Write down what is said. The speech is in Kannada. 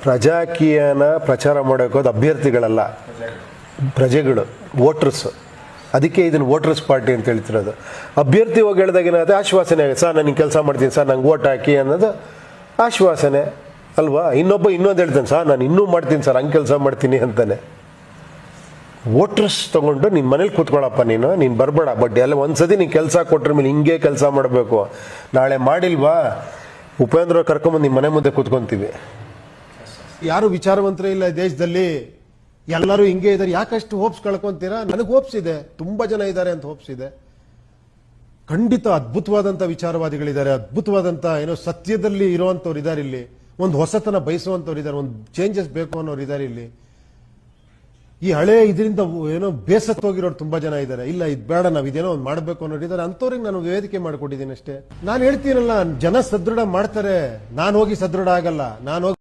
ಪ್ರಜಾಕೀಯನ ಪ್ರಚಾರ ಮಾಡೋಕೋದು ಅಭ್ಯರ್ಥಿಗಳಲ್ಲ, ಪ್ರಜೆಗಳು, ವೋಟರ್ಸ್. ಅದಕ್ಕೆ ಇದನ್ನು ವೋಟರ್ಸ್ ಪಾರ್ಟಿ ಅಂತ ಹೇಳ್ತಿರೋದು. ಅಭ್ಯರ್ಥಿ ಹೋಗಿ ಹೇಳಿದಾಗ ಏನಾಗುತ್ತೆ, ಆಶ್ವಾಸನೆ ಆಗುತ್ತೆ, ಸರ್ ನಾನು ಕೆಲಸ ಮಾಡ್ತೀನಿ ಸರ್, ನಂಗೆ ಓಟ್ ಹಾಕಿ ಅನ್ನೋದು ಆಶ್ವಾಸನೆ ಅಲ್ವಾ. ಇನ್ನೊಂದು ಹೇಳ್ತಾನೆ, ಸರ್ ನಾನು ಇನ್ನೂ ಮಾಡ್ತೀನಿ ಸರ್, ಹಂಗೆ ಕೆಲಸ ಮಾಡ್ತೀನಿ ಅಂತಾನೆ. ವೋಟರ್ಸ್ ತೊಗೊಂಡು ನಿನ್ನ ಮನೇಲಿ ಕೂತ್ಕೊಳ್ಳಪ್ಪ, ನೀನು ಬರಬೇಡ, ಬಟ್ ಎಲ್ಲ ಒಂದ್ಸತಿ ನೀನು ಕೆಲಸ ಕೊಟ್ರ ಮೇಲೆ ಹಿಂಗೆ ಕೆಲಸ ಮಾಡಬೇಕು. ನಾಳೆ ಮಾಡಿಲ್ವಾ ಉಪೇಂದ್ರ ಕರ್ಕೊಂಬಂದು ನಿಮ್ಮ ಮನೆ ಮುಂದೆ ಕೂತ್ಕೊಂತೀವಿ. ಯಾರು ವಿಚಾರವಂತರೇ ಇಲ್ಲ ದೇಶದಲ್ಲಿ, ಎಲ್ಲರೂ ಹಿಂಗೆ ಇದ್ದಾರೆ. ಯಾಕಷ್ಟು ಹೋಪ್ಸ್ ಕಳ್ಕೊಂತೀರಾ? ನನಗೆ ಹೋಪ್ಸ್ ಇದೆ, ತುಂಬಾ ಜನ ಇದ್ದಾರೆ ಅಂತ ಹೋಪ್ಸ್ ಇದೆ. ಖಂಡಿತ ಅದ್ಭುತವಾದಂಥ ವಿಚಾರವಾದಿಗಳಿದ್ದಾರೆ, ಅದ್ಭುತವಾದಂಥ ಸತ್ಯದಲ್ಲಿ ಇರುವಂಥವ್ರು ಇದ್ದಾರೆ ಇಲ್ಲಿ. ಒಂದು ಹೊಸತನ ಬಯಸುವಂಥವ್ರು ಇದ್ದಾರೆ, ಒಂದು ಚೇಂಜಸ್ ಬೇಕು ಅನ್ನೋರು ಇದ್ದಾರೆ ಇಲ್ಲಿ. ಈ ಹಳೆ ಇದರಿಂದ ಬೇಸತ್ತೋಗಿರೋರು ತುಂಬಾ ಜನ ಇದ್ದಾರೆ. ಇಲ್ಲ ಇದು ಬೇಡ, ನಾವು ಇದೇನೋ ಒಂದು ಮಾಡಬೇಕು ಅನ್ನೋರು ಇದ್ದಾರೆ. ಅಂಥವ್ರಿಗೆ ನಾನು ವೇದಿಕೆ ಮಾಡಿಕೊಟ್ಟಿದ್ದೀನಿ ಅಷ್ಟೇ. ನಾನು ಹೇಳ್ತೀನಲ್ಲ, ಜನ ಸದೃಢ ಮಾಡ್ತಾರೆ, ನಾನು ಹೋಗಿ ಸದೃಢ ಆಗಲ್ಲ. ನಾನು